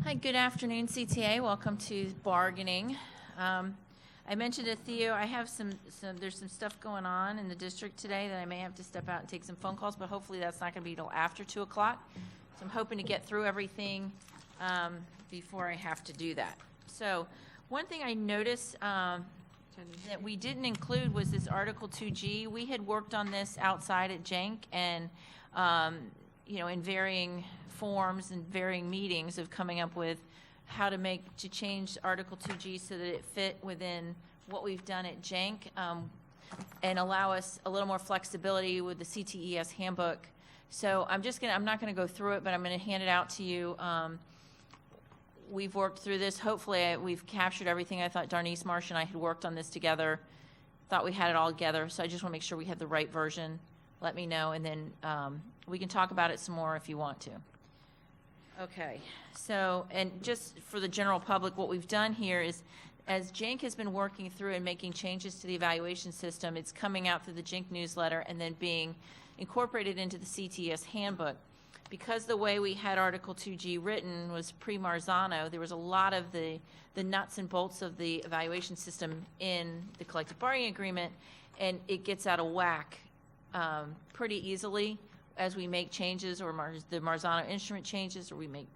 Hi, good afternoon, CTA. Welcome to bargaining. I mentioned to Theo, I have there's some stuff going on in the district today that I may have to step out and take some phone calls, but hopefully that's not going to be till after 2 o'clock. So I'm hoping to get through everything before I have to do that. So one thing I noticed that we didn't include was this Article 2G. We had worked on this outside at Jenk and, in varying forms and varying meetings of coming up with how to change Article 2G so that it fit within what we've done at Jenk and allow us a little more flexibility with the CTES handbook. So I'm not going to go through it, but I'm going to hand it out to you. We've worked through this. Hopefully we've captured everything. I thought Darnice Marsh and I had worked on this together. Thought we had it all together. So I just want to make sure we have the right version. Let me know, and then we can talk about it some more if you want to. Okay, so, and just for the general public, what we've done here is, as Jenk has been working through and making changes to the evaluation system, it's coming out through the Jenk newsletter and then being incorporated into the CTS handbook. Because the way we had Article 2G written was pre-Marzano, there was a lot of the nuts and bolts of the evaluation system in the collective bargaining agreement, and it gets out of whack pretty easily as we make changes, or the Marzano instrument changes, or we make,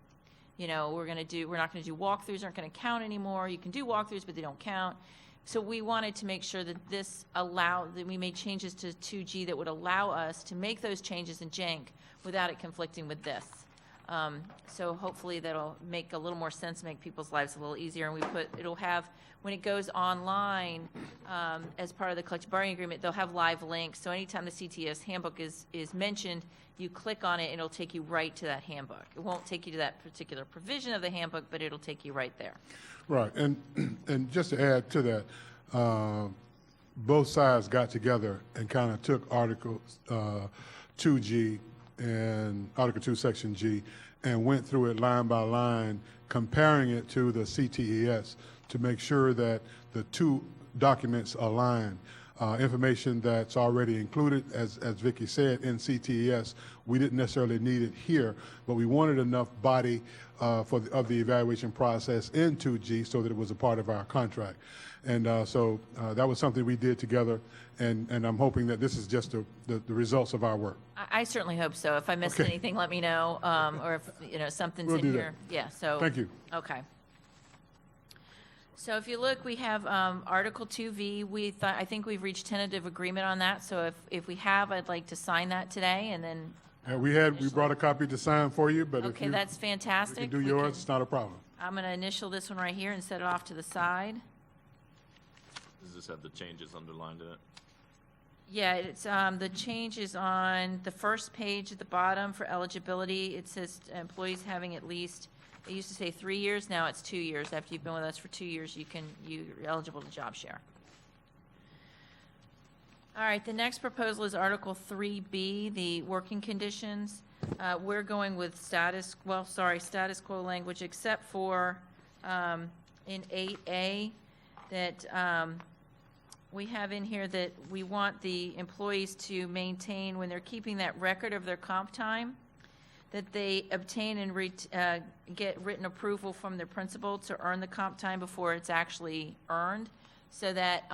we're not going to do walkthroughs, aren't going to count anymore. You can do walkthroughs, but they don't count. So we wanted to make sure that that we made changes to 2G that would allow us to make those changes in Jenk without it conflicting with this. So hopefully that'll make a little more sense, make people's lives a little easier. And it'll have, when it goes online as part of the collective bargaining agreement, they'll have live links. So anytime the CTS handbook is mentioned, you click on it and it'll take you right to that handbook. It won't take you to that particular provision of the handbook, but it'll take you right there. Right, and just to add to that, both sides got together and kind of took Article 2G and Article 2, Section G, and went through it line by line, comparing it to the CTES to make sure that the two documents align. Information that's already included, as Vicki said, in CTES, we didn't necessarily need it here, but we wanted enough body of the evaluation process in 2G so that it was a part of our contract. And so that was something we did together, and I'm hoping that this is just the results of our work. I certainly hope so. If I missed anything, let me know, or if something's we'll in here. Yeah, so. Thank you. Okay. So if you look, we have Article 2V. I think we've reached tentative agreement on that. So if we have, I'd like to sign that today, and then. We brought a copy to sign for you, but okay, that's fantastic. You can do yours. It's not a problem. I'm going to initial this one right here and set it off to the side. Does this have the changes underlined in it? Yeah, it's the changes on the first page at the bottom for eligibility. It says employees having at least. It used to say 3 years. Now it's 2 years. After you've been with us for 2 years, you're eligible to job share. All right. The next proposal is Article 3B, the working conditions. We're going with status quo language, except for in 8A that we have in here that we want the employees to maintain, when they're keeping that record of their comp time, that they obtain and get written approval from their principal to earn the comp time before it's actually earned, so that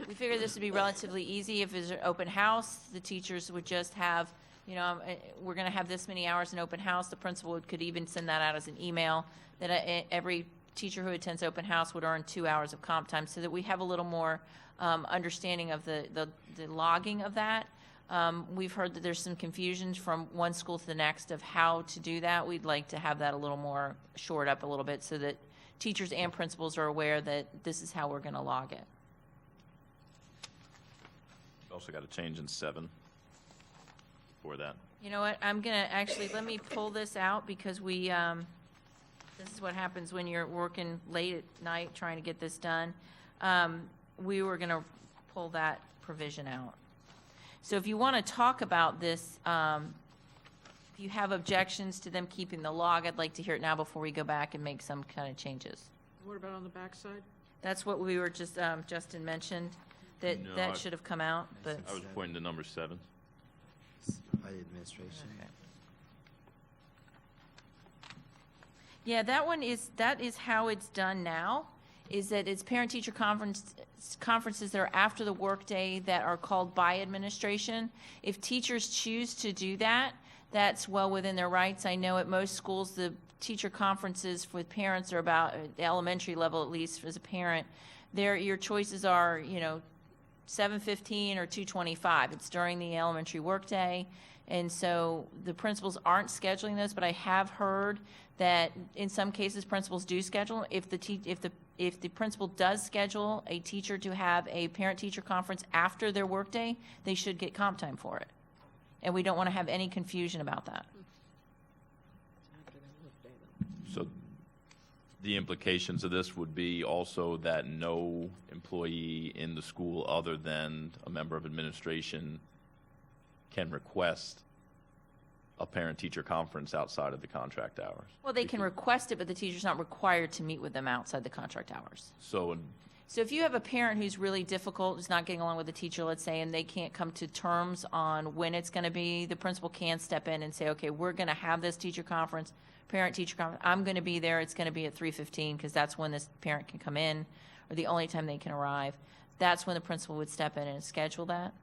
we figure this would be relatively easy. If there's an open house, the teachers would just have, we're going to have this many hours in open house. The principal could even send that out as an email that every teacher who attends open house would earn 2 hours of comp time, so that we have a little more understanding of the logging of that. We've heard that there's some confusion from one school to the next of how to do that. We'd like to have that a little more shored up a little bit so that teachers and principals are aware that this is how we're going to log it. Also got a change in 7 for that. You know what? I'm going to actually, let me pull this out because this is what happens when you're working late at night trying to get this done. We were going to pull that provision out. So if you want to talk about this, if you have objections to them keeping the log, I'd like to hear it now before we go back and make some kind of changes. What about on the backside? That's what we were just, Justin mentioned, that should have come out. But I was pointing to number 7. By the administration. okay. Yeah, that is how it's done now, is that it's parent-teacher conferences that are after the workday that are called by administration. If teachers choose to do that, that's well within their rights. I know at most schools, the teacher conferences with parents are about, at the elementary level at least, as a parent, your choices are, 7:15 or 2:25. It's during the elementary workday. And so the principals aren't scheduling those, but I have heard that in some cases principals do schedule. If the principal does schedule a teacher to have a parent-teacher conference after their workday, they should get comp time for it. And we don't want to have any confusion about that. So the implications of this would be also that no employee in the school other than a member of administration can request a parent-teacher conference outside of the contract hours. Well, they can request it, but the teacher's not required to meet with them outside the contract hours. So So if you have a parent who's really difficult, who's not getting along with the teacher, let's say, and they can't come to terms on when it's going to be, the principal can step in and say, okay, we're going to have this teacher conference, parent-teacher conference. I'm going to be there. It's going to be at 3:15 because that's when this parent can come in, or the only time they can arrive. That's when the principal would step in and schedule that.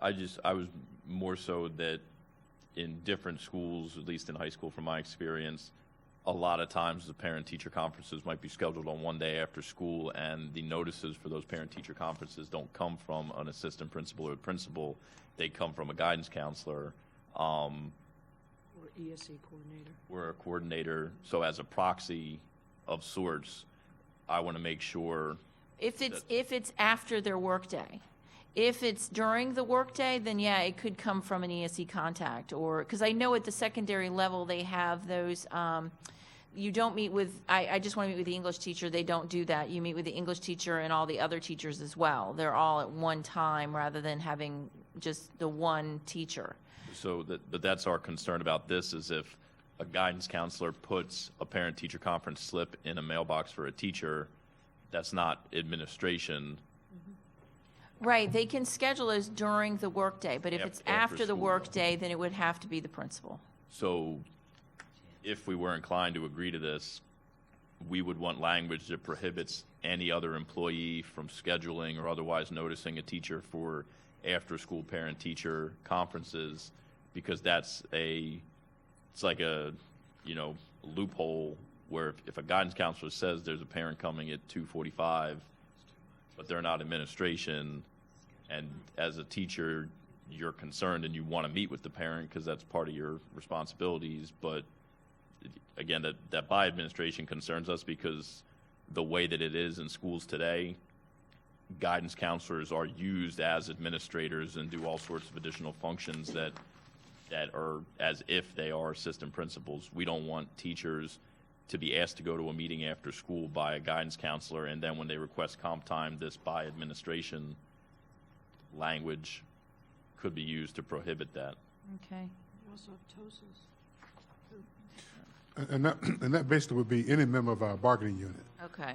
I was more so that in different schools, at least in high school from my experience, a lot of times the parent-teacher conferences might be scheduled on one day after school, and the notices for those parent-teacher conferences don't come from an assistant principal or a principal. They come from a guidance counselor. Or ESE coordinator. We're a coordinator. So as a proxy of sorts, I want to make sure. If it's after their workday. If it's during the workday, then yeah, it could come from an ESE contact, or, because I know at the secondary level, they have those, you don't meet with, I just want to meet with the English teacher, they don't do that. You meet with the English teacher and all the other teachers as well. They're all at one time rather than having just the one teacher. So but that's our concern about this, is if a guidance counselor puts a parent-teacher conference slip in a mailbox for a teacher, that's not administration. Right, they can schedule those during the workday, but if it's after the school. workday, then it would have to be the principal. So if we were inclined to agree to this, we would want language that prohibits any other employee from scheduling or otherwise noticing a teacher for after-school parent-teacher conferences, because it's like a, loophole where if a guidance counselor says there's a parent coming at 2:45, but they're not administration, and as a teacher, you're concerned and you want to meet with the parent because that's part of your responsibilities. But again, that by administration concerns us because the way that it is in schools today, guidance counselors are used as administrators and do all sorts of additional functions that are as if they are assistant principals. We don't want teachers to be asked to go to a meeting after school by a guidance counselor, and then when they request comp time, this by administration language could be used to prohibit that. Okay. We also have TOSAs. And that basically would be any member of our bargaining unit. Okay.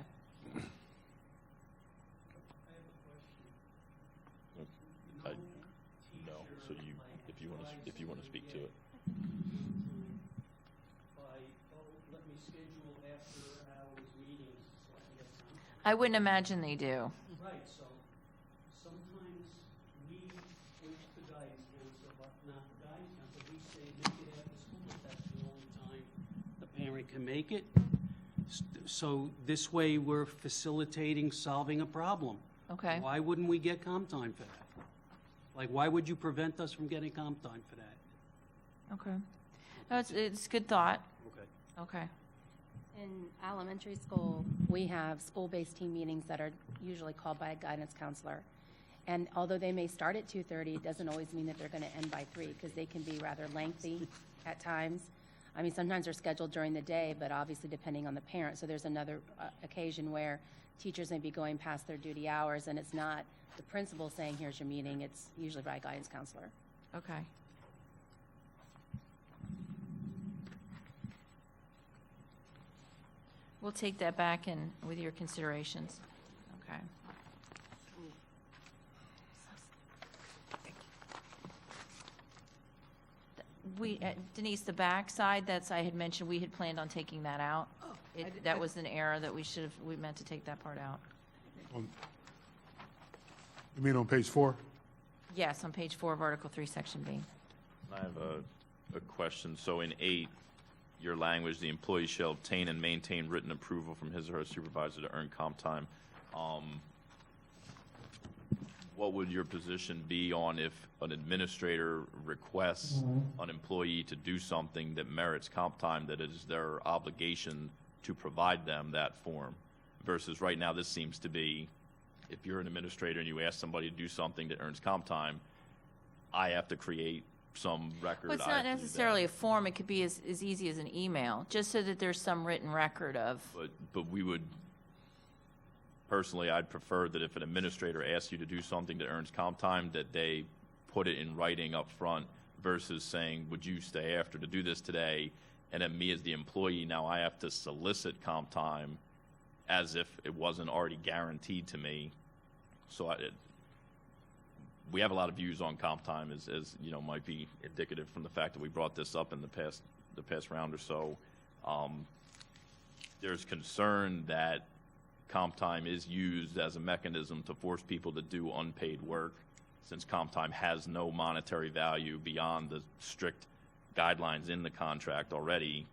No, so if you want to speak to it. Let me schedule after hours meetings so I can get some. I wouldn't imagine they do. Right, so sometimes we go to the guidance counselor, but not the guidance counselor. We say make it after school if that's the only time the parent can make it. So this way we're facilitating solving a problem. Okay. Why wouldn't we get comp time for that? Like, why would you prevent us from getting comp time for that? Okay. No, it's good thought. Okay. Okay. In elementary school, we have school-based team meetings that are usually called by a guidance counselor. And although they may start at 2:30, it doesn't always mean that they're going to end by 3, because they can be rather lengthy at times. I mean, sometimes they're scheduled during the day, but obviously depending on the parent. So there's another occasion where teachers may be going past their duty hours, and it's not the principal saying, here's your meeting. It's usually by a guidance counselor. Okay. We'll take that back and with your considerations. Okay. Denise, the backside, I had mentioned, we had planned on taking that out. That was an error that we meant to take that part out. You mean on page 4? Yes, on page 4 of Article 3, Section B. I have a question. So in 8, your language, the employee shall obtain and maintain written approval from his or her supervisor to earn comp time. What would your position be on if an administrator requests an employee to do something that merits comp time, that it is their obligation to provide them that form? Versus right now, this seems to be, if you're an administrator and you ask somebody to do something that earns comp time, I have to create some record. Well, it's not necessarily a form. It could be as easy as an email, just so that there's some written record of. But we would, personally, I'd prefer that if an administrator asks you to do something that earns comp time, that they put it in writing up front versus saying, would you stay after to do this today? And then me as the employee, now I have to solicit comp time as if it wasn't already guaranteed to me. So we have a lot of views on comp time, as you know, might be indicative from the fact that we brought this up in the past round or so. There's concern that comp time is used as a mechanism to force people to do unpaid work, since comp time has no monetary value beyond the strict guidelines in the contract already,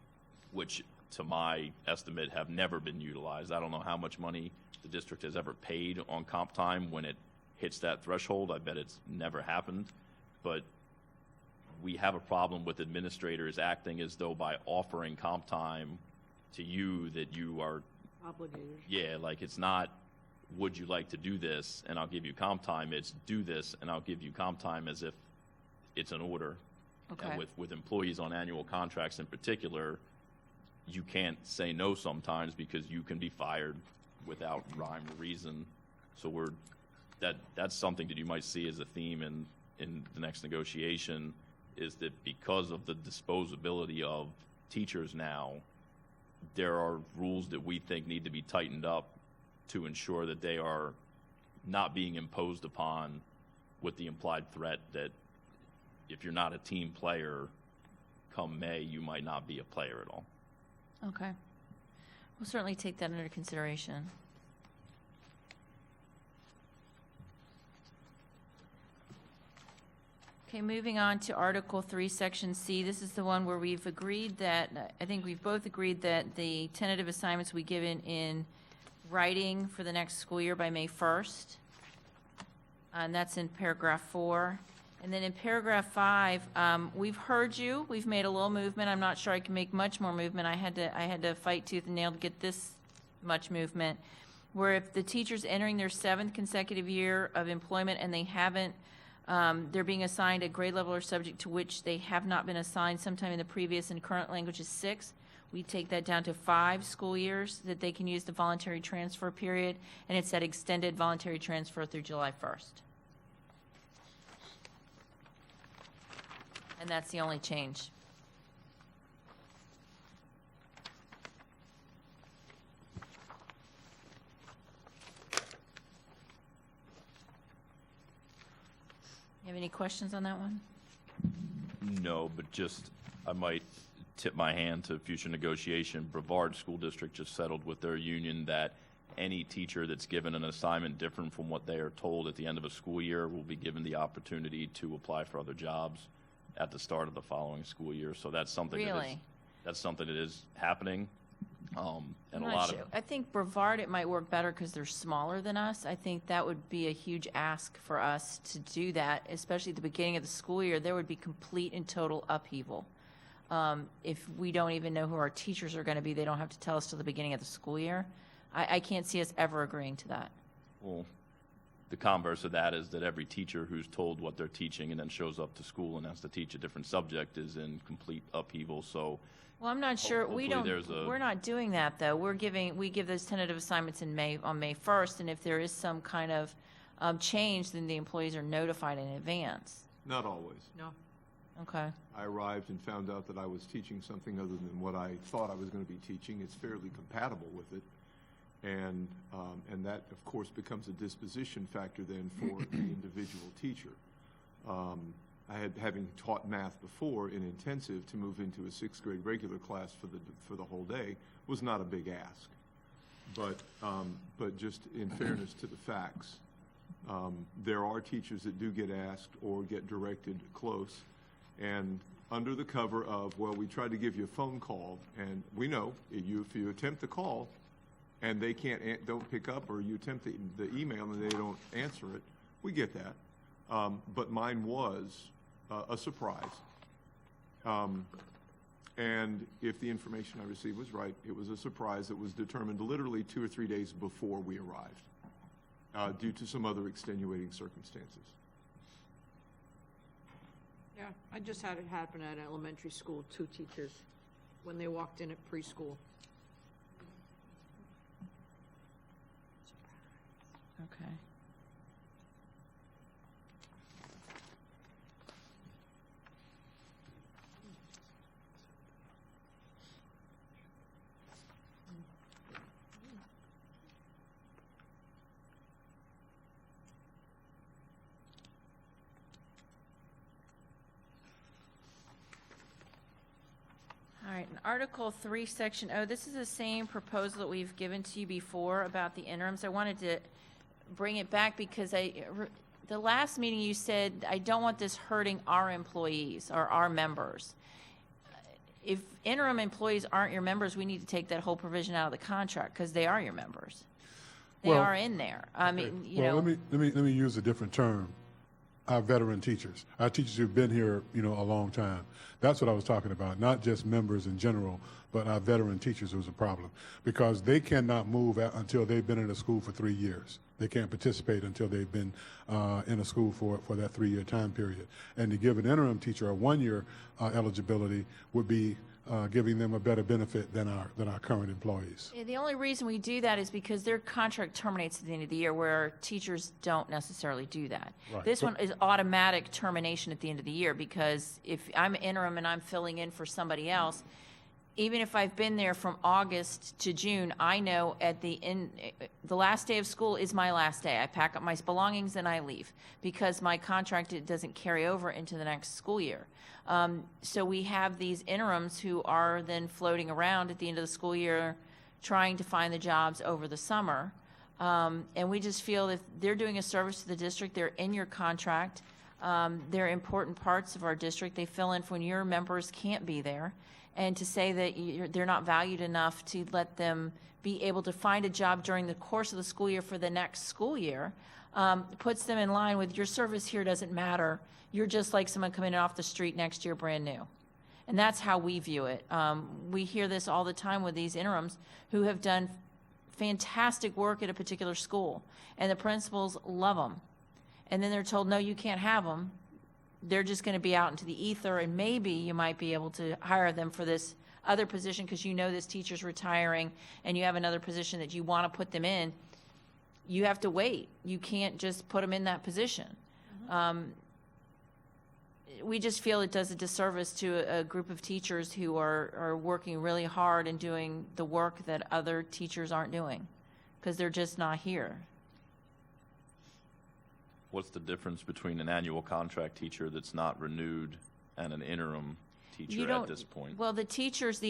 which to my estimate have never been utilized. I don't know how much money the district has ever paid on comp time when it hits that threshold. I bet it's never happened. But we have a problem with administrators acting as though by offering comp time to you that you are Obligated. yeah, like it's not, would you like to do this and I'll give you comp time. It's do this and I'll give you comp time, as if it's an order. Okay. And with employees on annual contracts in particular, you can't say no sometimes because you can be fired without rhyme or reason. So that's something that you might see as a theme in the next negotiation, is that because of the disposability of teachers now, there are rules that we think need to be tightened up to ensure that they are not being imposed upon with the implied threat that if you're not a team player, come May, you might not be a player at all. Okay. We'll certainly take that under consideration. Okay, moving on to Article 3, Section C. This is the one where we've agreed that, I think we've both agreed that the tentative assignments we give in writing for the next school year by May 1st. And that's in paragraph 4. And then in paragraph 5, we've heard you. We've made a little movement. I'm not sure I can make much more movement. I had to fight tooth and nail to get this much movement. Where if the teacher's entering their 7th consecutive year of employment and they haven't, they're being assigned a grade level or subject to which they have not been assigned sometime in the previous and current language is 6, we take that down to 5 school years that they can use the voluntary transfer period, and it's that extended voluntary transfer through July 1st. And that's the only change. You have any questions on that one? No, but just, I might tip my hand to future negotiation. Brevard School District just settled with their union that any teacher that's given an assignment different from what they are told at the end of a school year will be given the opportunity to apply for other jobs at the start of the following school year. So that's something Really? That's something that is happening. And I'm a not lot sure. of I think Brevard, it might work better because they're smaller than us. I think that would be a huge ask for us to do that, especially at the beginning of the school year. There would be complete and total upheaval. If we don't even know who our teachers are going to be, they don't have to tell us till the beginning of the school year. I can't see us ever agreeing to that. Well, the converse of that is that every teacher who's told what they're teaching and then shows up to school and has to teach a different subject is in complete upheaval. So, Well, I'm not sure, Hopefully we're not doing that, though. We give those tentative assignments on May 1st, and if there is some kind of change, then the employees are notified in advance. Not always. No. Okay. I arrived and found out that I was teaching something other than what I thought I was going to be teaching. It's fairly compatible with it. And that, of course, becomes a disposition factor then for the individual teacher. having taught math before in intensive, to move into a 6th grade regular class for the whole day was not a big ask. But just in fairness to the facts, there are teachers that do get asked or get directed close, and under the cover of, well, we tried to give you a phone call, and we know if you attempt the call and they don't pick up, or you attempt the email and they don't answer it, we get that. But mine was a surprise. And if the information I received was right, it was a surprise that was determined literally 2 or 3 days before we arrived, due to some other extenuating circumstances. Yeah, I just had it happen at elementary school, 2 teachers, when they walked in at preschool. Okay. All right, in Article 3, Section O, this is the same proposal that we've given to you before about the interims. I wanted to bring it back because the last meeting you said, I don't want this hurting our employees or our members. If interim employees aren't your members, we need to take that whole provision out of the contract because they are your members. They Well, are in there. I mean, you Well, know. let me use a different term. Our veteran teachers, our teachers who've been here, a long time. That's what I was talking about, not just members in general, but our veteran teachers was a problem because they cannot move out until they've been in a school for 3 years. They can't participate until they've been in a school for that 3-year time period. And to give an interim teacher a 1-year eligibility would be giving them a better benefit than our current employees. Yeah, the only reason we do that is because their contract terminates at the end of the year, where teachers don't necessarily do that. Right. This But- one is automatic termination at the end of the year, because if I'm interim and I'm filling in for somebody else, even if I've been there from August to June, I know at the last day of school is my last day. I pack up my belongings and I leave because my contract, it doesn't carry over into the next school year. So we have these interims who are then floating around at the end of the school year trying to find the jobs over the summer. And we just feel if they're doing a service to the district, they're in your contract. They're important parts of our district. They fill in when your members can't be there. And to say that they're not valued enough to let them be able to find a job during the course of the school year for the next school year puts them in line with your service here doesn't matter. You're just like someone coming in off the street next year brand new. And that's how we view it. We hear this all the time with these interims who have done fantastic work at a particular school, and the principals love them. And then they're told, no, you can't have them. They're just going to be out into the ether, and maybe you might be able to hire them for this other position because you know this teacher's retiring and you have another position that you want to put them in. You have to wait. You can't just put them in that position. We just feel it does a disservice to a group of teachers who are working really hard and doing the work that other teachers aren't doing because they're just not here. What's the difference between an annual contract teacher that's not renewed and an interim teacher at this point? Well, the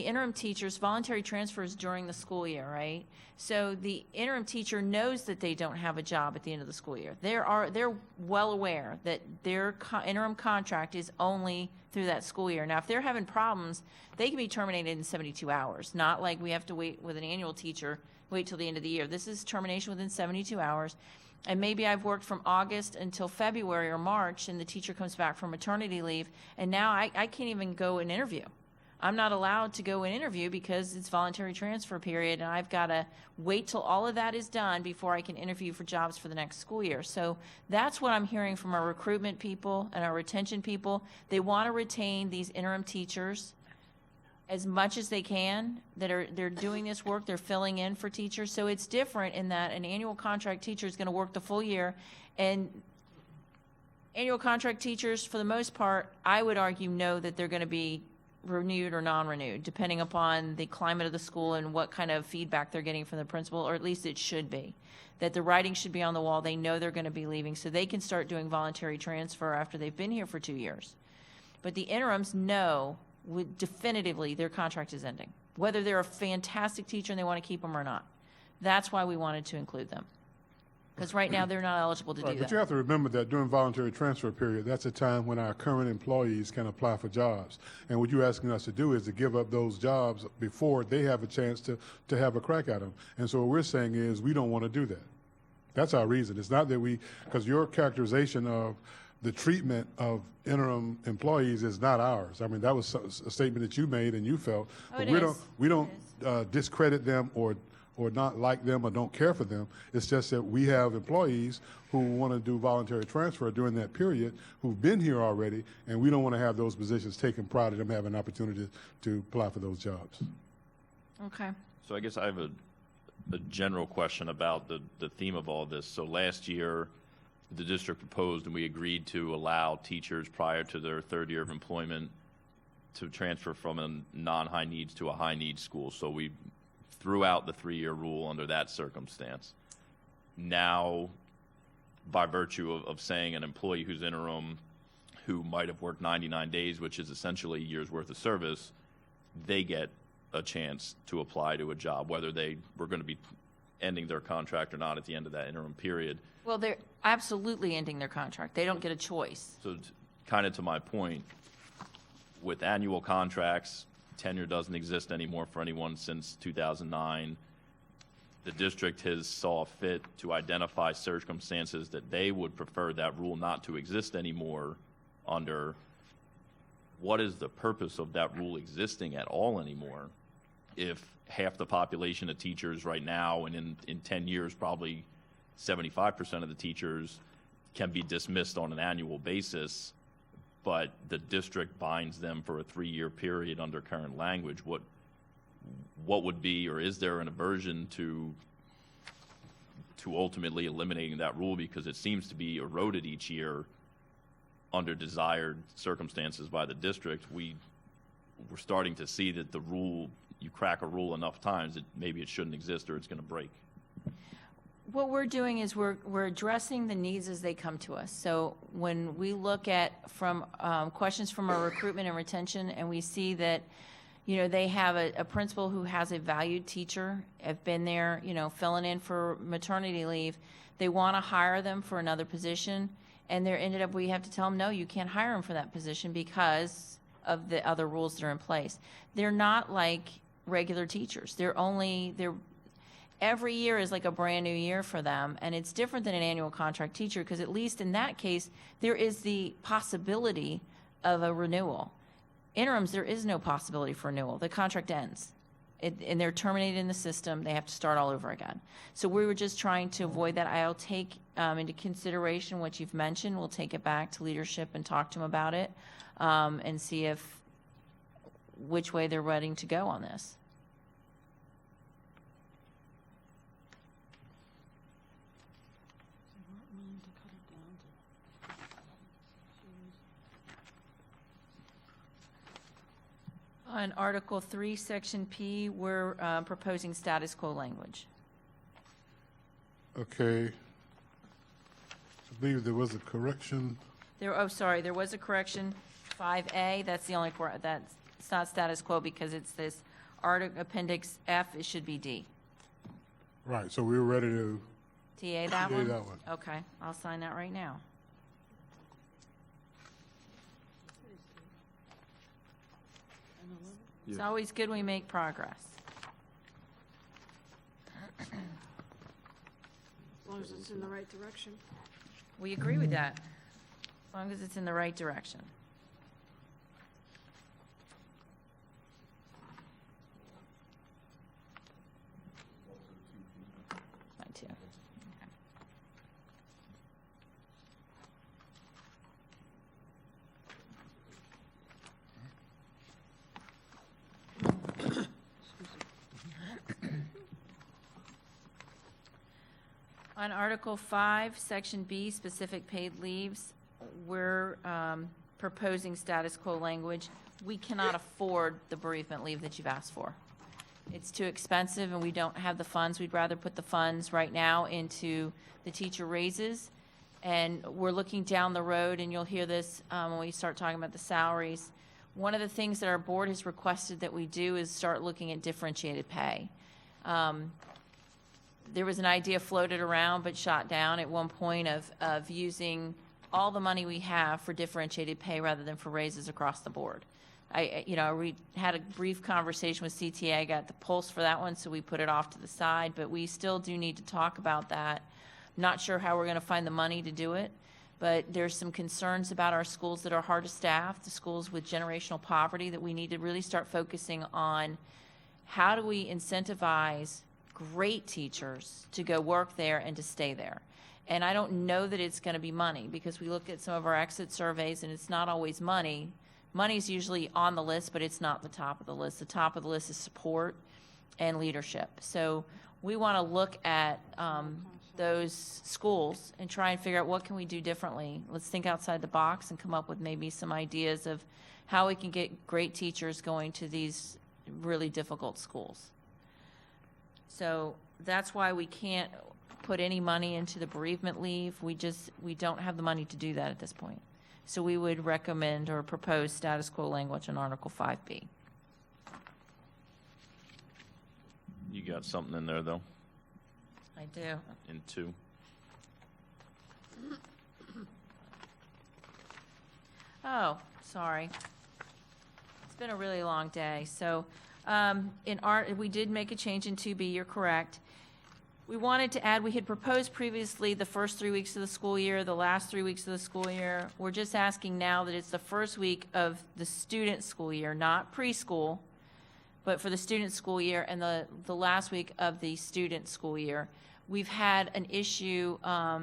interim teachers, voluntary transfers during the school year, right? So the interim teacher knows that they don't have a job at the end of the school year. They're well aware that their interim contract is only through that school year. Now, if they're having problems, they can be terminated in 72 hours, not like we have to wait with an annual teacher, wait till the end of the year. This is termination within 72 hours. And maybe I've worked from August until February or March, and the teacher comes back from maternity leave, and now I can't even go and interview. I'm not allowed to go and interview because it's voluntary transfer period, and I've got to wait till all of that is done before I can interview for jobs for the next school year. So that's what I'm hearing from our recruitment people and our retention people. They want to retain these interim teachers as much as they can they're doing this work, they're filling in for teachers. So it's different in that an annual contract teacher is going to work the full year, and annual contract teachers, for the most part, I would argue, know that they're going to be renewed or non-renewed, depending upon the climate of the school and what kind of feedback they're getting from the principal, or at least it should be. That the writing should be on the wall, they know they're going to be leaving, so they can start doing voluntary transfer after they've been here for 2 years. But the interims know definitively their contract is ending, whether they're a fantastic teacher and they want to keep them or not. That's why we wanted to include them. Because right now, they're not eligible to do Right, that. but you have to remember that during voluntary transfer period, that's a time when our current employees can apply for jobs. And what you're asking us to do is to give up those jobs before they have a chance to have a crack at them. And so what we're saying is we don't want to do that. That's our reason. It's not that because your characterization of the treatment of interim employees is not ours. I mean, that was a statement that you made and you felt. Oh, But it we is. don't discredit them or not like them or don't care for them. It's just that we have employees who want to do voluntary transfer during that period who've been here already, and we don't want to have those positions taken prior to them having an opportunity to apply for those jobs. Okay. So I guess I have a general question about the theme of all this. So last year, the district proposed and we agreed to allow teachers prior to their third year of employment to transfer from a non-high needs to a high needs school. So we threw out the 3-year rule under that circumstance. Now, by virtue of saying an employee who's interim, who might have worked 99 days, which is essentially a year's worth of service, they get a chance to apply to a job, whether they were going to be ending their contract or not at the end of that interim period. Well, they're absolutely ending their contract. They don't get a choice. So kind of to my point, with annual contracts, tenure doesn't exist anymore for anyone since 2009. The district has saw fit to identify circumstances that they would prefer that rule not to exist anymore under. What is the purpose of that rule existing at all anymore if half the population of teachers right now and in 10 years probably 75% of the teachers can be dismissed on an annual basis, but the district binds them for a 3-year period under current language? What would be, or is there an aversion to ultimately eliminating that rule, because it seems to be eroded each year under desired circumstances by the district? We're starting to see that the rule, you crack a rule enough times, maybe it shouldn't exist or it's going to break. What we're doing is we're addressing the needs as they come to us. So when we look at from questions from our recruitment and retention, and we see that, they have a principal who has a valued teacher, have been there, filling in for maternity leave, they want to hire them for another position, and we have to tell them, no, you can't hire them for that position because of the other rules that are in place. They're not like regular teachers. Every year is like a brand new year for them, and it's different than an annual contract teacher, because at least in that case, there is the possibility of a renewal. Interims, there is no possibility for renewal. The contract ends, and they're terminated in the system. They have to start all over again. So we were just trying to avoid that. I'll take into consideration what you've mentioned. We'll take it back to leadership and talk to them about it, and see which way they're ready to go on this. On Article 3, Section P, we're proposing status quo language. Okay. I believe there was a correction. There was a correction, 5A, that's the only, it's not status quo because it's this Appendix F, it should be D. Right, so we were ready to TA that TA one? that one. Okay, I'll sign that right now. It's always good we make progress. As long as it's in the right direction. We agree with that, as long as it's in the right direction. Mine too. Okay. On Article 5, Section B, specific paid leaves, we're proposing status quo language. we cannot afford the bereavement leave that you've asked for. It's too expensive, and we don't have the funds. We'd rather put the funds right now into the teacher raises. And we're looking down the road, and you'll hear this when we start talking about the salaries. One of the things that our board has requested that we do is start looking at differentiated pay. There was an idea floated around but shot down at one point of using all the money we have for differentiated pay rather than for raises across the board. We had a brief conversation with CTA, got the pulse for that one, so we put it off to the side, but we still do need to talk about that. Not sure how we're going to find the money to do it, but there's some concerns about our schools that are hard to staff, the schools with generational poverty, that we need to really start focusing on how do we incentivize great teachers to go work there and to stay there. And I don't know that it's going to be money, because we look at some of our exit surveys and it's not always money. Money's usually on the list, but it's not the top of the list. The top of the list is support and leadership. So we want to look at those schools and try and figure out what can we do differently. Let's think outside the box and come up with maybe some ideas of how we can get great teachers going to these really difficult schools. So that's why we can't put any money into the bereavement leave. We don't have the money to do that at this point. So we would recommend or propose status quo language in Article 5B. You got something in there, though, I do. in 2. Oh, sorry. It's been a really long day. So we did make a change in 2B, you're correct. We wanted to add, we had proposed previously the first 3 weeks of the school year, the last 3 weeks of the school year. We're just asking now that it's the first week of the student school year, not preschool, but for the student school year, and the last week of the student school year. We've had an issue, I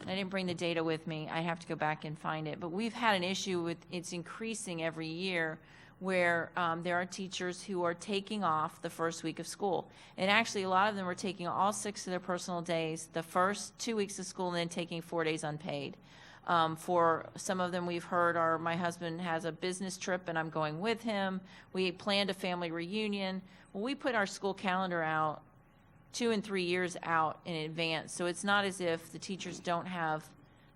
didn't bring the data with me, I have to go back and find it, but we've had an issue with it's increasing every year, where there are teachers who are taking off the first week of school. And actually, a lot of them are taking all 6 of their personal days the first 2 weeks of school and then taking 4 days unpaid. For some of them, we've heard, my husband has a business trip and I'm going with him. We planned a family reunion. Well, we put our school calendar out 2 and 3 years out in advance. So it's not as if the teachers don't have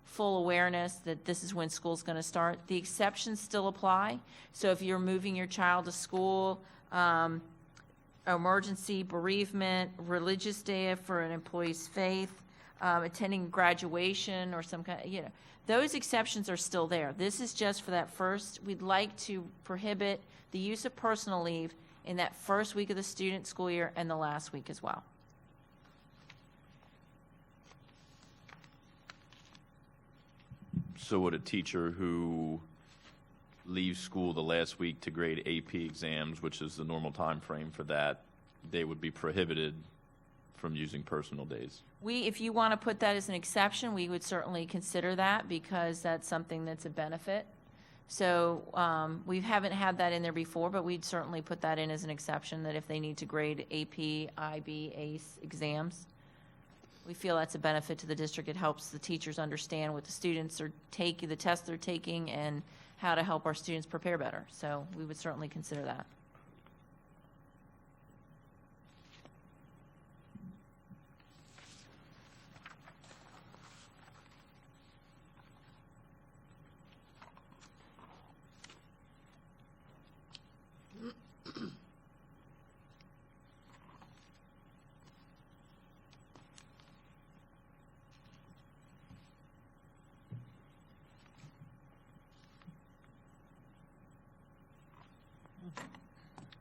full awareness that this is when school's going to start. The exceptions still apply. So if you're moving your child to school, emergency, bereavement, religious day for an employee's faith, attending graduation or some kind, those exceptions are still there. This is just for that first. We'd like to prohibit the use of personal leave in that first week of the student school year and the last week as well. So would a teacher who leaves school the last week to grade AP exams, which is the normal time frame for that, they would be prohibited from using personal days? If you want to put that as an exception, we would certainly consider that, because that's something that's a benefit. So we haven't had that in there before, but we'd certainly put that in as an exception, that if they need to grade AP, IB, ACE exams, we feel that's a benefit to the district. It helps the teachers understand what the students are taking, the tests they're taking, and how to help our students prepare better. So we would certainly consider that.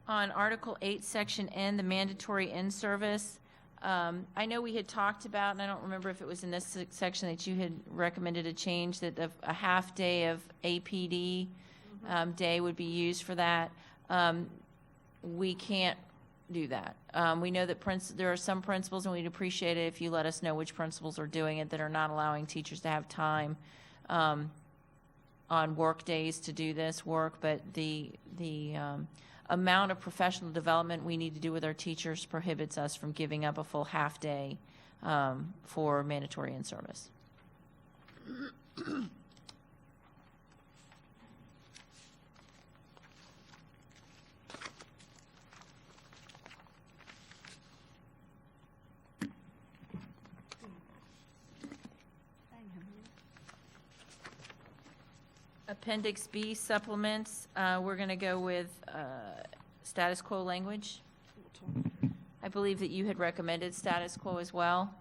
On Article 8, Section N, the mandatory in-service, I know we had talked about, and I don't remember if it was in this section that you had recommended a change, that a half day of APD day would be used for that. We can't do that. We know that there are some principals, and we'd appreciate it if you let us know which principals are doing it, that are not allowing teachers to have time on work days to do this work, but the amount of professional development we need to do with our teachers prohibits us from giving up a full half day for mandatory in-service. Appendix B supplements, we're going to go with status quo language. I believe that you had recommended status quo as well.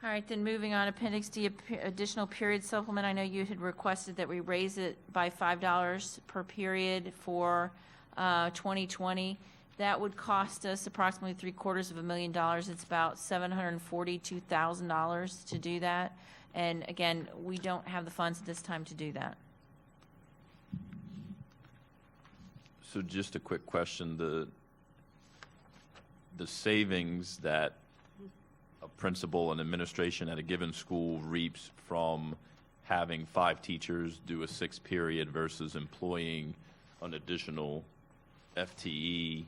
All right, then moving on, Appendix D, additional period supplement. I know you had requested that we raise it by $5 per period for 2020. That would cost us approximately $750,000. It's about $742,000 to do that. And again, we don't have the funds at this time to do that. So just a quick question, the savings that a principal and administration at a given school reaps from having 5 teachers do a 6 period versus employing an additional FTE,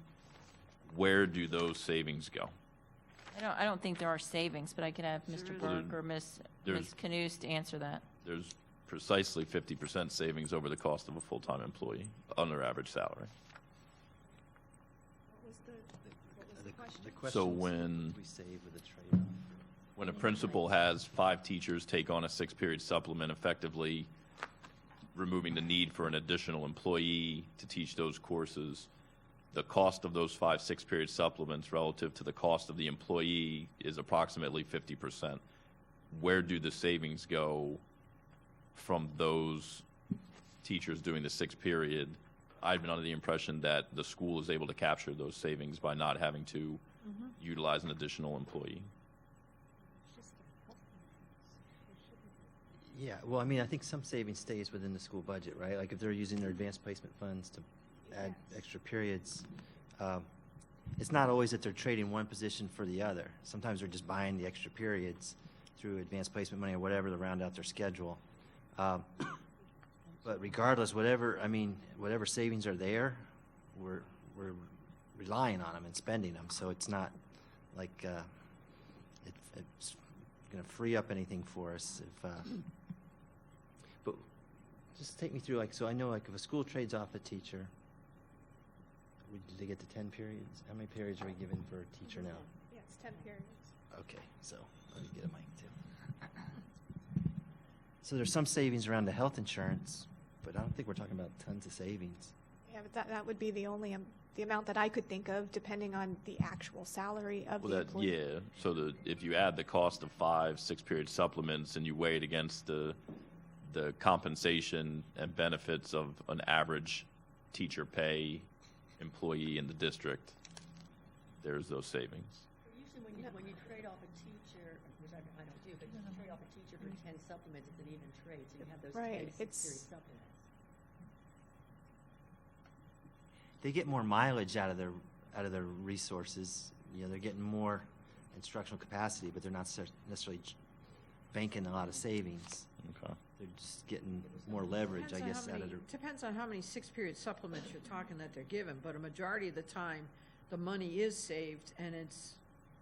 where do those savings go? I don't think there are savings, but I could have Mr. Burke or Ms. Canoes to answer that. There's precisely 50% savings over the cost of a full-time employee on their average salary. The question So is, when we save with a trade-off. When a principal has 5 teachers take on a 6-period supplement, effectively removing the need for an additional employee to teach those courses, the cost of those 5 6-period supplements relative to the cost of the employee is approximately 50%. Where do the savings go from those teachers doing the 6-period? I've been under the impression that the school is able to capture those savings by not having to utilize an additional employee. Yeah, well, I mean, I think some savings stays within the school budget, right? Like if they're using their advanced placement funds to add extra periods, it's not always that they're trading one position for the other. Sometimes they're just buying the extra periods through advanced placement money or whatever to round out their schedule. But regardless, whatever savings are there, we're relying on them and spending them. So it's not like it's going to free up anything for us. But just take me through, like, so I know, like, if a school trades off a teacher, do they get to 10 periods? How many periods are we giving for a teacher now? Yeah, it's 10 periods. Okay, so let me get a mic too. So there's some savings around the health insurance, but I don't think we're talking about tons of savings. Yeah, but that would be the only, the amount that I could think of, depending on the actual salary of the employee. Yeah, so if you add the cost of 5 6-period supplements and you weigh it against the compensation and benefits of an average teacher pay employee in the district, there's those savings. Usually when you trade off a teacher, which I don't do, but you trade off a teacher for 10 supplements, it's an even trade, so you have those 10 6-period supplements. They get more mileage out of their resources. You know, they're getting more instructional capacity, but they're not necessarily banking a lot of savings. Okay. They're just getting more leverage, I guess, out of their. Depends on how many 6-period supplements you're talking that they're given, but a majority of the time, the money is saved and it's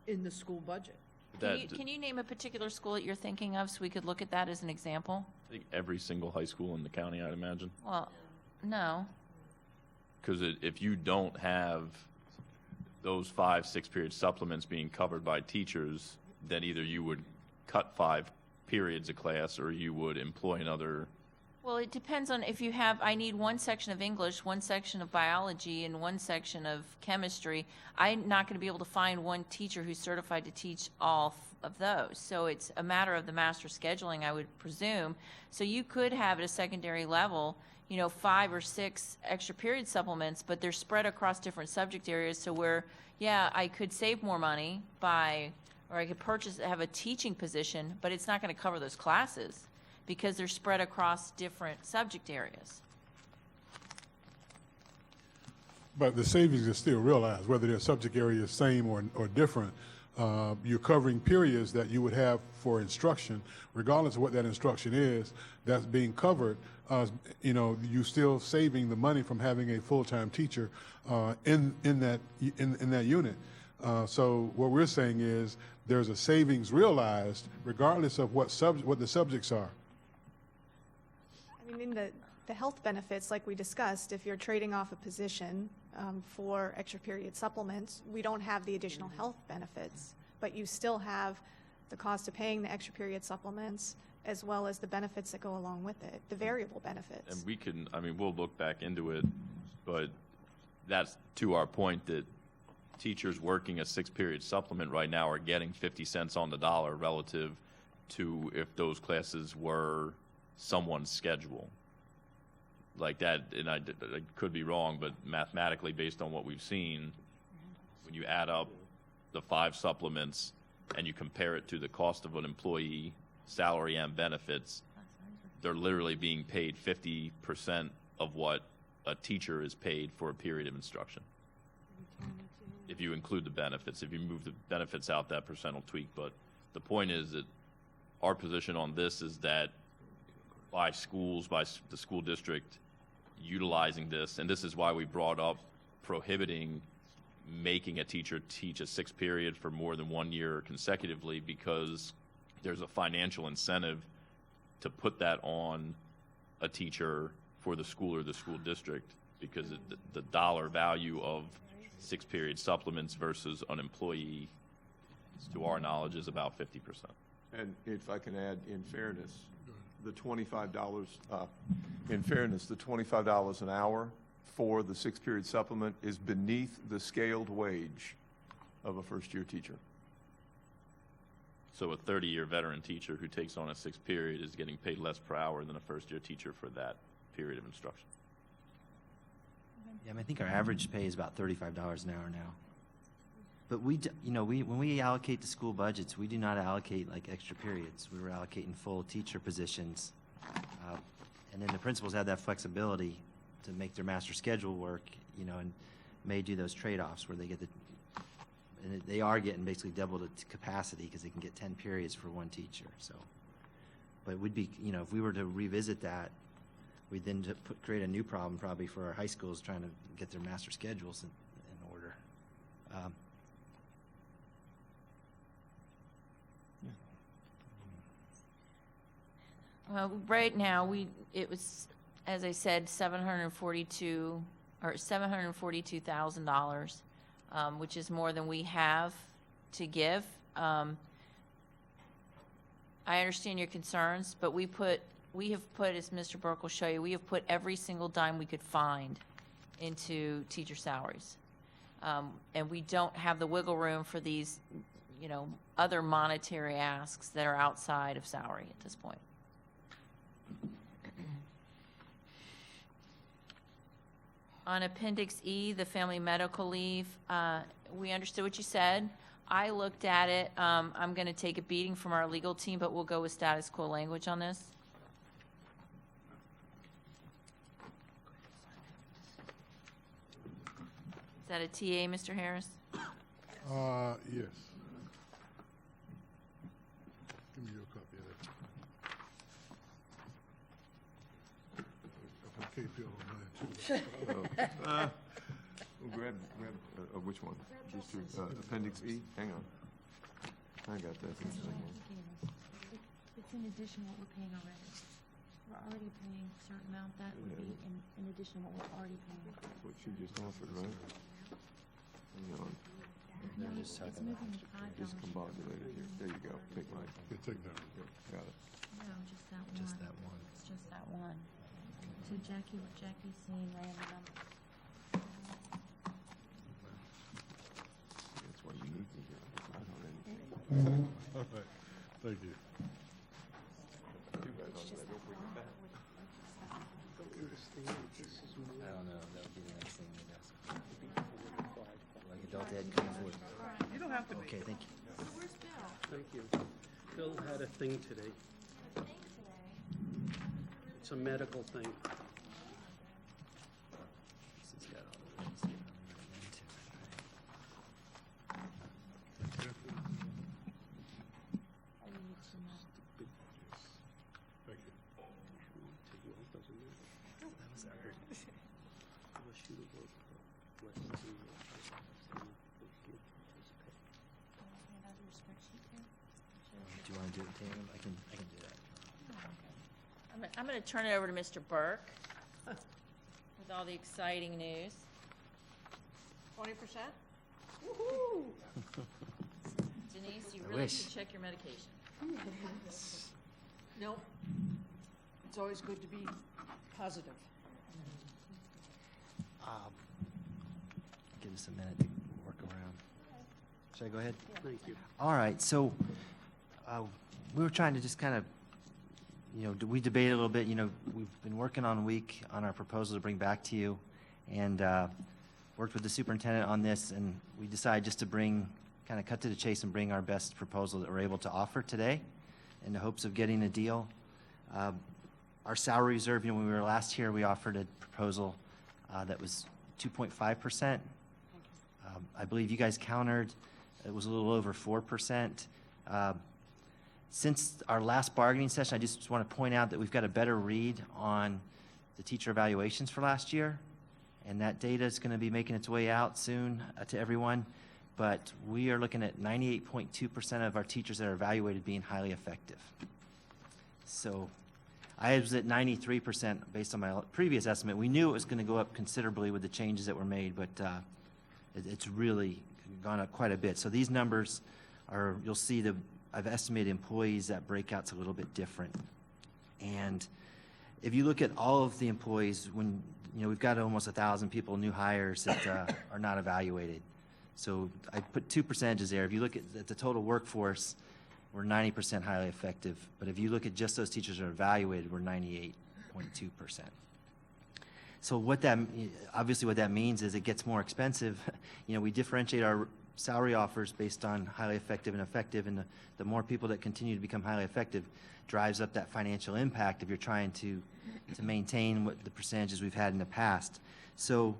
in the school budget. Can you name a particular school that you're thinking of so we could look at that as an example? I think every single high school in the county, I'd imagine. Well, no. Because if you don't have those 5 6-period supplements being covered by teachers, then either you would cut 5 periods of class or you would employ another. Well, it depends on if you have, I need one section of English, one section of biology, and one section of chemistry. I'm not going to be able to find one teacher who's certified to teach all of those. So it's a matter of the master scheduling, I would presume. So you could have at a secondary level, 5 or 6 extra period supplements, but they're spread across different subject areas. So where, I could save more money or I could have a teaching position, but it's not going to cover those classes because they're spread across different subject areas. But the savings is still realized, whether their subject area is same or different. You're covering periods that you would have for instruction, regardless of what that instruction is, that's being covered. You're still saving the money from having a full-time teacher in that unit. So what we're saying is there's a savings realized regardless of what the subjects are. I mean, in the health benefits, like we discussed, if you're trading off a position for extra period supplements, we don't have the additional health benefits, but you still have the cost of paying the extra period supplements as well as the benefits that go along with it, the variable benefits. And we can, I mean, we'll look back into it, but that's to our point that teachers working a 6-period supplement right now are getting 50 cents on the dollar relative to if those classes were someone's schedule. Like that, and I could be wrong, but mathematically, based on what we've seen, when you add up the 5 supplements and you compare it to the cost of an employee, salary and benefits, they're literally being paid 50% of what a teacher is paid for a period of instruction. If you include the benefits, if you move the benefits out, that percent will tweak. But the point is that our position on this is that by schools, by the school district utilizing this, and this is why we brought up prohibiting making a teacher teach a 6-period for more than 1 year consecutively, because there's a financial incentive to put that on a teacher for the school or the school district, because the dollar value of 6-period supplements versus an employee, to our knowledge, is about 50%. And if I can add, in fairness, the $25, the $25 an hour for the 6-period supplement is beneath the scaled wage of a first-year teacher. So a 30-year veteran teacher who takes on a 6-period is getting paid less per hour than a first-year teacher for that period of instruction. Yeah, I mean, I think our average pay is about $35 an hour now. But when we allocate the school budgets, we do not allocate like extra periods. We were allocating full teacher positions. And then the principals have that flexibility to make their master schedule work, and may do those trade-offs where they get and they are getting basically double the capacity because they can get 10 periods for one teacher. So, but it would be, if we were to revisit that, we'd then create a new problem probably for our high schools trying to get their master schedules in order. Well, right now, it was, as I said, $742,000, which is more than we have to give. I understand your concerns, but we have put, as Mr. Burke will show you, we have put every single dime we could find into teacher salaries. And we don't have the wiggle room for these, other monetary asks that are outside of salary at this point. On Appendix E, the family medical leave, we understood what you said. I looked at it. I'm going to take a beating from our legal team, but we'll go with status quo language on this. Is that a TA, Mr. Harris? Yes. Give me your copy of that. I can't feel on mine, too. Grab which one? These two, Appendix E? Hang on. I got that. It's in addition to what we're paying already. We're already paying a certain amount. That would be in addition to what we're already paying. That's what she just offered, right? Hang on. No, it's moving the $5. Discombobulated here. There you go. Take mine. Okay, take that. Got it. No, just that one. Just that one. It's just that one. So Jackie's seeing right in the number. That's why you need me here. I don't know anything. All right, thank you. Too bad I don't bring it back. I don't know. That would be the next thing we'd ask. Like adult ed coming forward. You don't have to Okay, thank you. Thank you. Bill had a thing today. It's a medical thing. This has got all the things that I'm looking into. Thank you. Take it off, doesn't it? That was our Unless you work, lessons and Do you want to do it, Tam? I can do that. I'm going to turn it over to Mr. Burke with all the exciting news. 20%? Denise, you I really wish. should check your medication. No. It's always good to be positive. Give us a minute to work around. Should I go ahead? Thank you. All right, so we were trying to just kind of, we debated a little bit. We've been working on a week on our proposal to bring back to you, and worked with the superintendent on this, and we decided just to kind of cut to the chase and bring our best proposal that we're able to offer today in the hopes of getting a deal. Our salary reserve, when we were last here, we offered a proposal that was 2.5%. I believe you guys countered, it was a little over 4%. Since our last bargaining session, I just want to point out that we've got a better read on the teacher evaluations for last year, and that data is going to be making its way out soon to everyone. But we are looking at 98.2% of our teachers that are evaluated being highly effective. So I was at 93% based on my previous estimate. We knew it was going to go up considerably with the changes that were made, but it's really gone up quite a bit. So these numbers are, you'll see I've estimated employees, that breakout's a little bit different. And if you look at all of the employees, when we've got almost 1,000 people, new hires that are not evaluated. So I put 2 percentages there. If you look at the total workforce, we're 90% highly effective. But if you look at just those teachers that are evaluated, we're 98.2%. So what that means is it gets more expensive. We differentiate our salary offers based on highly effective and effective, and the more people that continue to become highly effective drives up that financial impact if you're trying to maintain what the percentages we've had in the past. So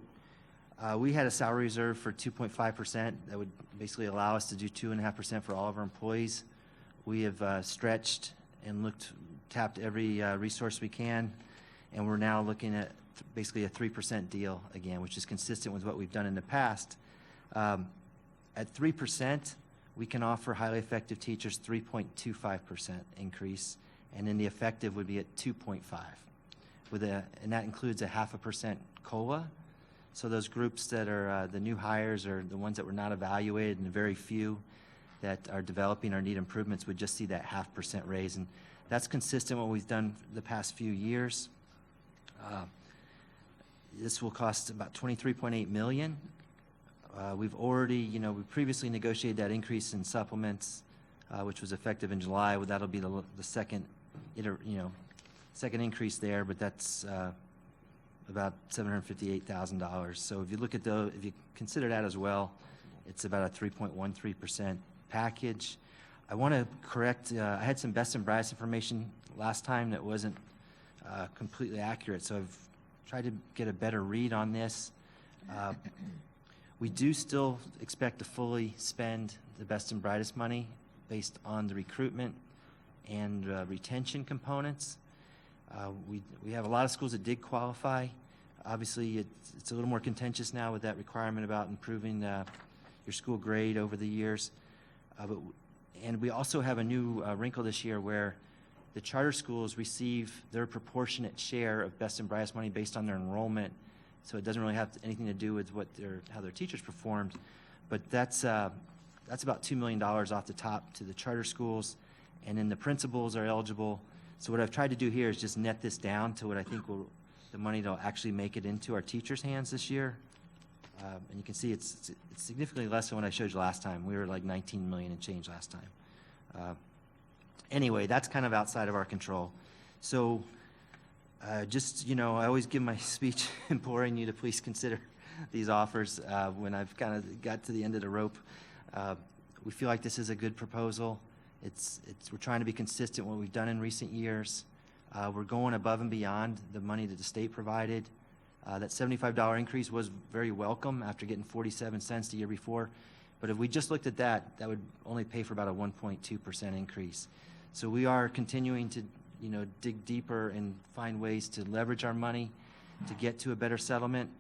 we had a salary reserve for 2.5% that would basically allow us to do 2.5% for all of our employees. We have stretched and tapped every resource we can, and we're now looking at basically a 3% deal again, which is consistent with what we've done in the past. At 3%, we can offer highly effective teachers 3.25% increase, and then the effective would be at 2.5%. And that includes a 0.5% COLA. So those groups that are the new hires or the ones that were not evaluated, and the very few that are developing or need improvements would just see that 0.5% raise. And that's consistent with what we've done the past few years. This will cost about $23.8 million. We've already, we previously negotiated that increase in supplements, which was effective in July. Well, that'll be the second, second increase there, but that's about $758,000. So if you look at if you consider that as well, it's about a 3.13% package. I want to correct, I had some best and brightest information last time that wasn't completely accurate, so I've tried to get a better read on this. We do still expect to fully spend the best and brightest money based on the recruitment and retention components. We have a lot of schools that did qualify. Obviously, it's a little more contentious now with that requirement about improving your school grade over the years. And we also have a new wrinkle this year where the charter schools receive their proportionate share of best and brightest money based on their enrollment. So it doesn't really have anything to do with how their teachers performed. But that's about $2 million off the top to the charter schools. And then the principals are eligible. So what I've tried to do here is just net this down to what I think the money that'll actually make it into our teachers' hands this year. And you can see it's significantly less than what I showed you last time. We were like 19 million and change last time. Anyway, that's kind of outside of our control. So just, I always give my speech imploring you to please consider these offers when I've kind of got to the end of the rope. We feel like this is a good proposal. We're trying to be consistent with what we've done in recent years. We're going above and beyond the money that the state provided. That $75 increase was very welcome after getting 47 cents the year before. But if we just looked at that, that would only pay for about a 1.2% increase. So we are continuing to, dig deeper and find ways to leverage our money to get to a better settlement.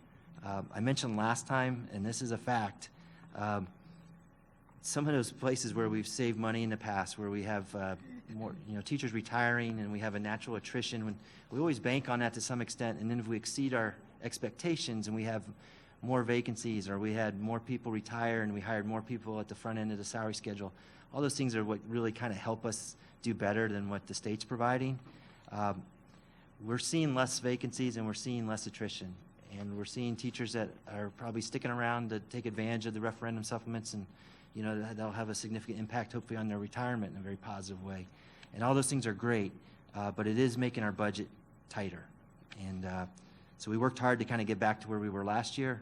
I mentioned last time, and this is a fact, some of those places where we've saved money in the past, where we have more, teachers retiring and we have a natural attrition, when we always bank on that to some extent, and then if we exceed our expectations and we have more vacancies, or we had more people retire and we hired more people at the front end of the salary schedule, all those things are what really kind of help us do better than what the state's providing. We're seeing less vacancies and we're seeing less attrition. And we're seeing teachers that are probably sticking around to take advantage of the referendum supplements, and that'll have a significant impact hopefully on their retirement in a very positive way. And all those things are great, but it is making our budget tighter. And so we worked hard to kind of get back to where we were last year.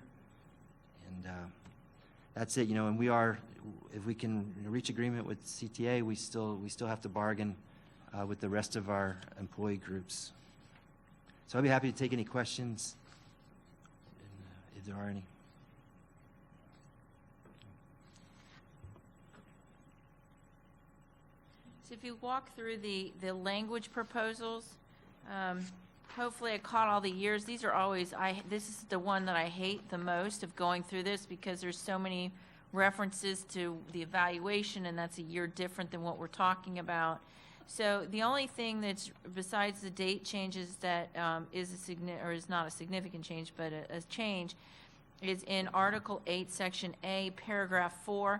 And that's it, and we are, if we can reach agreement with CTA, we still have to bargain with the rest of our employee groups. So I'd be happy to take any questions, if there are any. So if you walk through the language proposals, hopefully I caught all the years. These are always, this is the one that I hate the most of going through this, because there's so many references to the evaluation, and that's a year different than what we're talking about. So the only thing that's, besides the date changes, that is not a significant change, but a change, is in Article 8, Section A, Paragraph 4.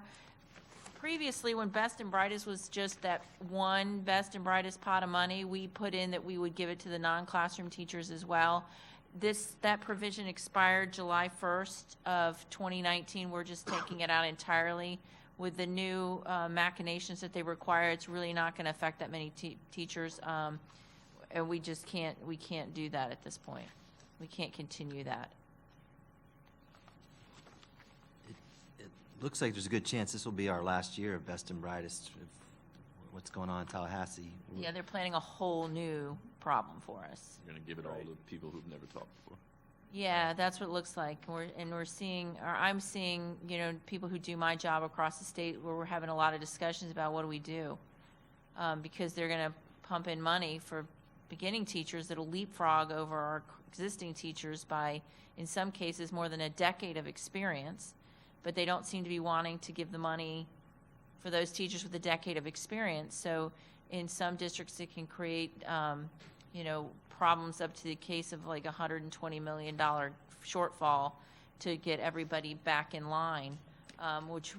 Previously, when Best and Brightest was just that one Best and Brightest pot of money, we put in that we would give it to the non-classroom teachers as well. That provision expired July 1st of 2019. We're just taking it out entirely. With the new machinations that they require, it's really not going to affect that many teachers, and we just can't do that at this point. We can't continue that. It looks like there's a good chance this will be our last year of Best and Brightest. What's going on in Tallahassee? Yeah, they're planning a whole new problem for us. You're going to give it all to people who've never talked before. Yeah, I'm seeing, people who do my job across the state, where we're having a lot of discussions about what do we do, because they're going to pump in money for beginning teachers that'll leapfrog over our existing teachers by, in some cases, more than a decade of experience, but they don't seem to be wanting to give the money for those teachers with a decade of experience. So in some districts, it can create, problems up to the case of like $120 million shortfall to get everybody back in line, which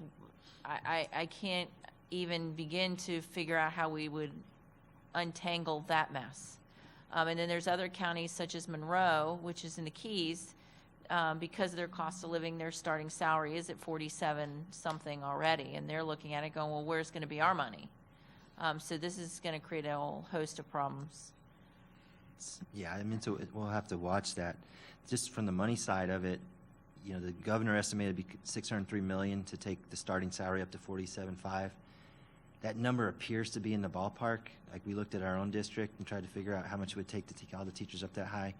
I can't even begin to figure out how we would untangle that mess. And then there's other counties such as Monroe, which is in the Keys, because of their cost of living, their starting salary is at 47 something already, and they're looking at it going, well, where's going to be our money? So this is going to create a whole host of problems. Yeah, so we'll have to watch that. Just from the money side of it, the governor estimated it'd be $603 million to take the starting salary up to $47.5. That number appears to be in the ballpark. Like, we looked at our own district and tried to figure out how much it would take to take all the teachers up that high.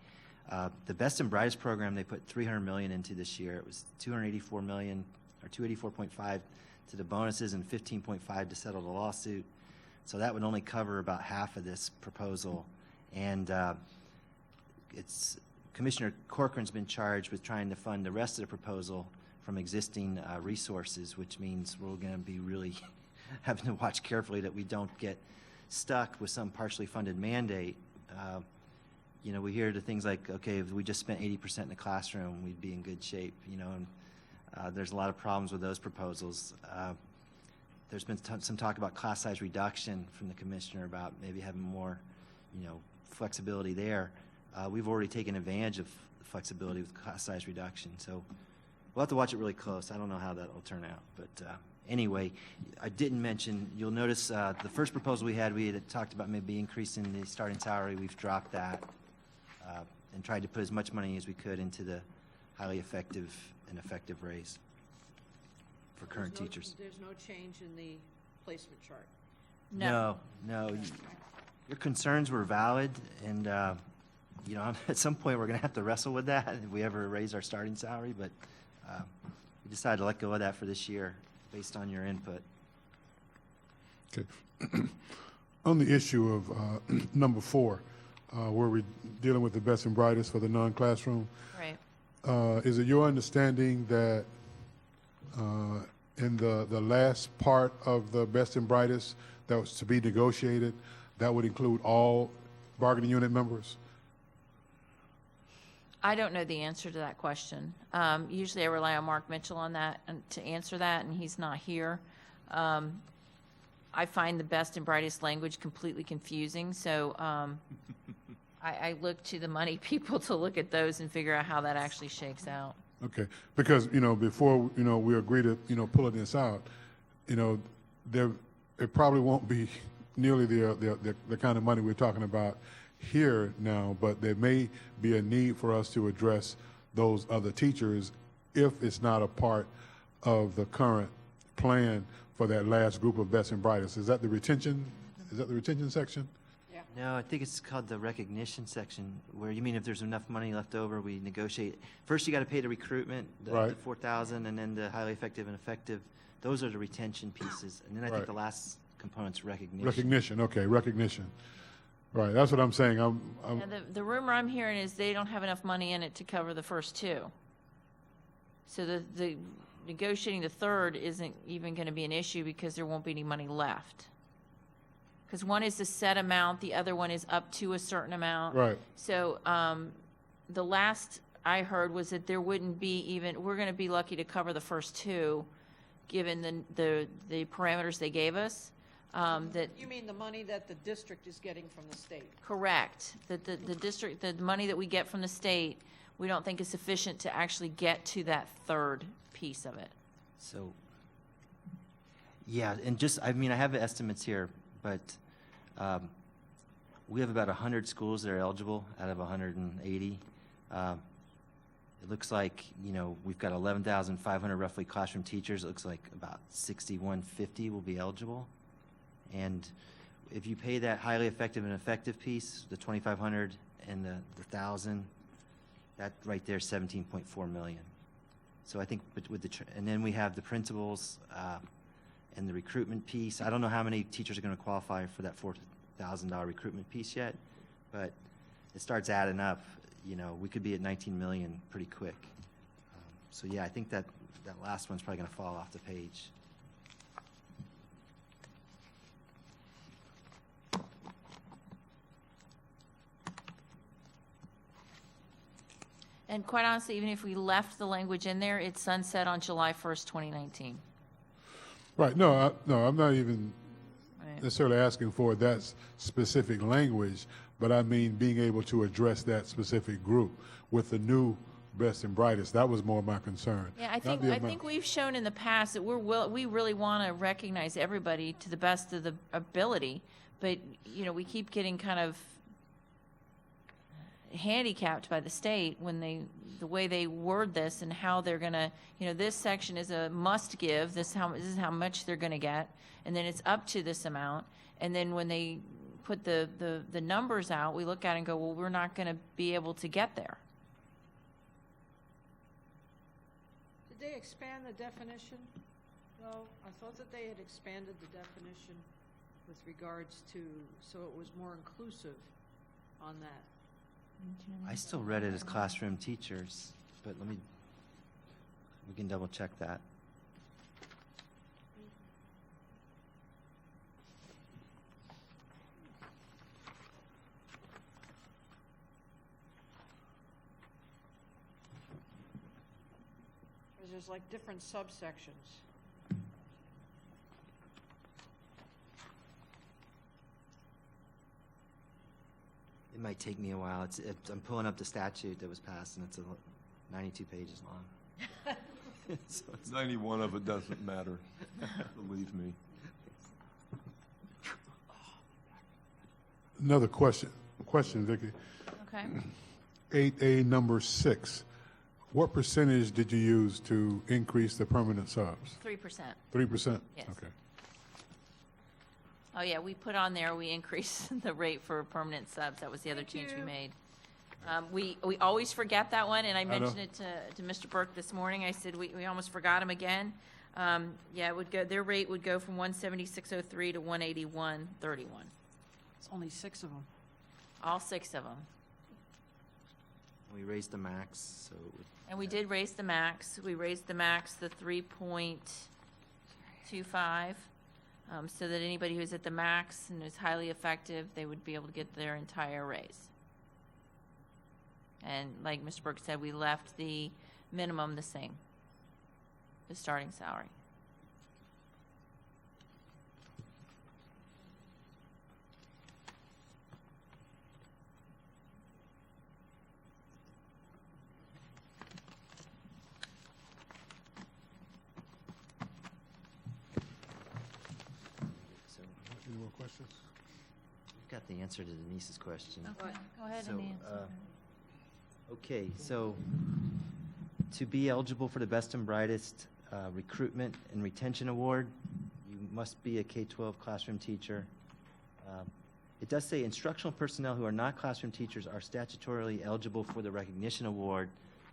The Best and Brightest program, they put $300 million into this year. It was $284 million, or $284.5 to the bonuses and $15.5 to settle the lawsuit. So that would only cover about half of this proposal. And Commissioner Corcoran's been charged with trying to fund the rest of the proposal from existing resources, which means we're going to be really having to watch carefully that we don't get stuck with some partially funded mandate. We hear the things like, okay, if we just spent 80% in the classroom, we'd be in good shape, and there's a lot of problems with those proposals. There's been some talk about class size reduction from the commissioner about maybe having more, flexibility there. We've already taken advantage of flexibility with class size reduction, so we'll have to watch it really close. I don't know how that will turn out, but anyway, I didn't mention, you'll notice the first proposal we had talked about maybe increasing the starting salary. We've dropped that and tried to put as much money as we could into the highly effective and effective raise for current teachers. There's no change in the placement chart? No. Your concerns were valid, and at some point we're going to have to wrestle with that if we ever raise our starting salary, but we decided to let go of that for this year based on your input. Okay. On the issue of number 4, where we're dealing with the Best and Brightest for the non-classroom, Right. Is it your understanding that in the last part of the best and brightest that was to be negotiated, that would include all bargaining unit members? I don't know the answer to that question. Usually I rely on Mark Mitchell on that and to answer that, and he's not here. I find the best and brightest language completely confusing, so I look to the money people to look at those and figure out how that actually shakes out. Okay, because, before, we agree to, pulling this out, there, it probably won't be nearly the kind of money we're talking about here now, but there may be a need for us to address those other teachers if it's not a part of the current plan for that last group of best and brightest. Is that the retention? Is that the retention section? No, I think it's called the recognition section, where you mean if there's enough money left over, we negotiate. First, you got to pay the recruitment, the Right. 4,000, and then the highly effective and effective. Those are the retention pieces. And then I Right. think the last component's recognition. Recognition, okay, recognition. Right, that's what I'm saying. Now, the rumor I'm hearing is they don't have enough money in it to cover the first two. So the negotiating the third isn't even going to be an issue because there won't be any money left. Because one is a set amount, the other one is up to a certain amount. Right. So the last I heard was that there wouldn't be even, we're going to be lucky to cover the first two, given the parameters they gave us. That You mean the money that the district is getting from the state? correct, that the district, the money that we get from the state, we don't think is sufficient to actually get to that third piece of it. So, yeah, and just, I mean, I have the estimates here, but we have about 100 schools that are eligible out of 180. It looks like, we've got 11,500 roughly classroom teachers. It looks like about 6,150 will be eligible. And if you pay that highly effective and effective piece, the 2,500 and the 1,000, that right there is 17.4 million. So I think with and then we have the principals and the recruitment piece. I don't know how many teachers are going to qualify for that $4,000 recruitment piece yet, but it starts adding up. We could be at 19 million pretty quick. So yeah, I think that last one's probably going to fall off the page. And quite honestly, even if we left the language in there, it's sunset on July 1st, 2019. Right, no, I'm not even Right. necessarily asking for that specific language, but I mean being able to address that specific group with the new best and brightest. That was more my concern. Yeah, I Not think the I amount. think we've shown in the past that we really want to recognize everybody to the best of the ability, but we keep getting kind of handicapped by the state when the way they word this and how they're going to, this section is a must give, this is how much they're going to get, and then it's up to this amount, and then when they put the numbers out, we look at it and go, well, we're not going to be able to get there. Did they expand the definition? No, I thought that they had expanded the definition with regards to, so it was more inclusive on that. I still read it as classroom teachers, but we can double check that. Because there's like different subsections. It might take me a while. I'm pulling up the statute that was passed, and it's 92 pages long. So 91 of it doesn't matter, believe me. Another question, Vicki. Okay. 8A number 6. What percentage did you use to increase the permanent subs? 3%. 3%? Yes. Okay. Oh, yeah, we put on there, we increased the rate for permanent subs. That was the other change we made. We always forget that one, and I know. mentioned it to Mr. Burke this morning. I said, we almost forgot him again. Yeah, it would go, their rate would go from 176.03 to 181.31. It's only 6 of them. All 6 of them. we raised the max, so it would And we did raise the max. We raised the max, the 3 point, .25, so that anybody who's at the max and is highly effective, they would be able to get their entire raise. And like Mr. Burke said, we left the minimum the same, the starting salary. So Any more questions? we've got the answer to Denise's question. Okay, go ahead So, and answer. Okay, so to be eligible for the Best and Brightest Recruitment and Retention Award, you must be a K-12 classroom teacher. It does say instructional personnel who are not classroom teachers are statutorily eligible for the recognition award.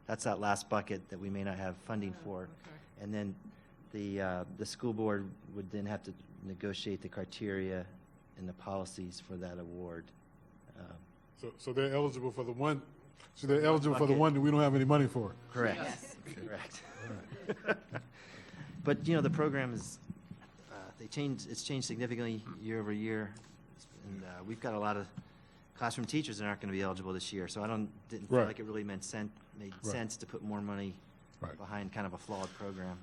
That's that last bucket that we may not have funding for. Okay. And then the school board would then have to negotiate the criteria and the policies for that award. So they're eligible for the one, so they're eligible for the Bucket. one that we don't have any money for? Correct. Yes. Correct. But, you know, the program is, it's changed significantly year over year. And we've got a lot of classroom teachers that aren't going to be eligible this year. So didn't feel Right. like it really made Right. sense to put more money Right. behind kind of a flawed program.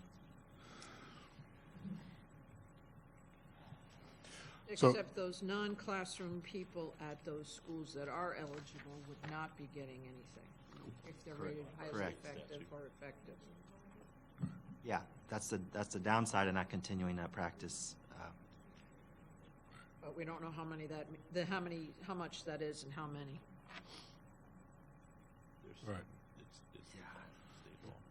So- Except those non-classroom people at those schools that are eligible would not be getting anything if they're rated highly Correct. effective or effective. Yeah, that's the downside of not continuing that practice. But we don't know how many how much that is and how many. Right.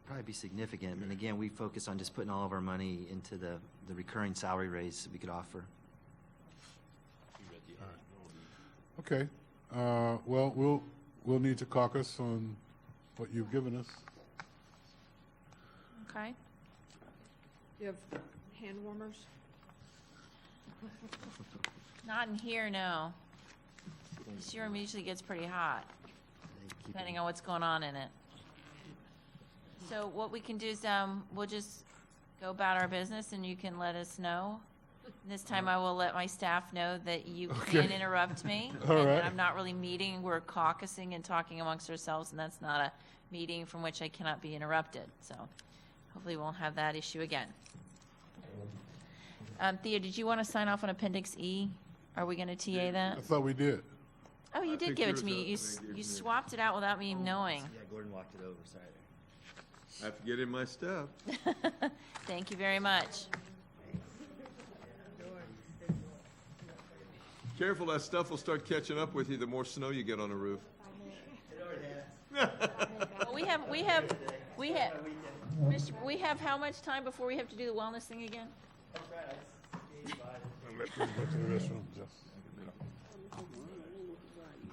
Probably be significant. And again, we focus on just putting all of our money into the recurring salary raise that we could offer. Okay. Well, we'll need to caucus on what you've given us. Okay. You have hand warmers? Not in here, no. This room usually gets pretty hot, depending on what's going on in it. So what we can do is, we'll just go about our business and you can let us know. This time I will let my staff know that you Okay. can't interrupt me. All And right. that I'm not really meeting, we're caucusing and talking amongst ourselves, and that's not a meeting from which I cannot be interrupted. So hopefully we won't have that issue again. Thea, did you want to sign off on Appendix E? Are we going to TA that? I thought we did. Oh, you I did think give it to yours me. up, You, and I gave you it. swapped it out without me knowing. Yeah, Gordon walked it over, sorry. I have to get in my stuff. Thank you very much. Careful, that stuff will start catching up with you the more snow you get on a roof. Well, we have, Mr., we have how much time before we have to do the wellness thing again? Let's go to the restroom, Jeff.